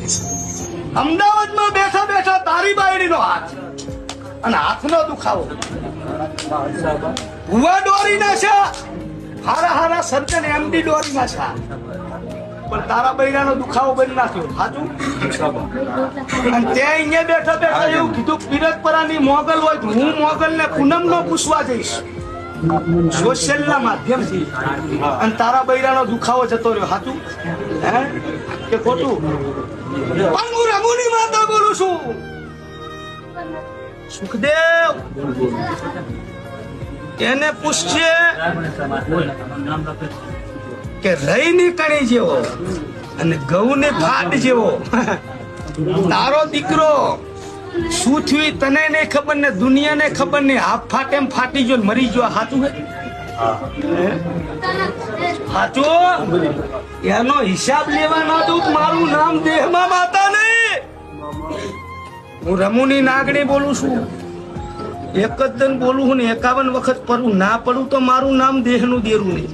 અમદાવાદમાં બેઠા બેઠા તારી બાયડીનો હાથ અને હાથનો દુખાવો ભુવા દોરીના છે, હારા હારા સર્જન એમડી દોરીના છે, પણ તારા બૈરાનો દુખાવો બંધ નાખ્યો. સાચું? અને તે અહીંયા બેઠા બેઠા એવું કીધું પીરતપરાની મોગલ હોય તો હું મોગલ ને પૂનમનો પૂછવા જઈશ સોશિયલ ના માધ્યમથી, અને તારા બૈરાનો દુખાવો જતો રહ્યો. સાચું હે કે ખોટું? પણ હું રમુની માતા બોલું છું. સુખદેવ એને પૂછશે કે રહીની કણી જેવો અને ઘઉંની ફાટ જેવો તારો દીકરો શું થયું તને નહીં ખબર ને દુનિયાને ખબર નહીં. હાફ ફાટે એમ ફાટી ગયો મરી ગયો. સાચું હે? સાચું? એનો હિસાબ લેવા ના દઉં મારું નામ દેહમાં માતા નહીં. હું રમુની નાગણી બોલું છું. એક જ દન બોલું હું ને 51 વખત પડું ના પડું તો મારું નામ દેહનું દેરું નહીં.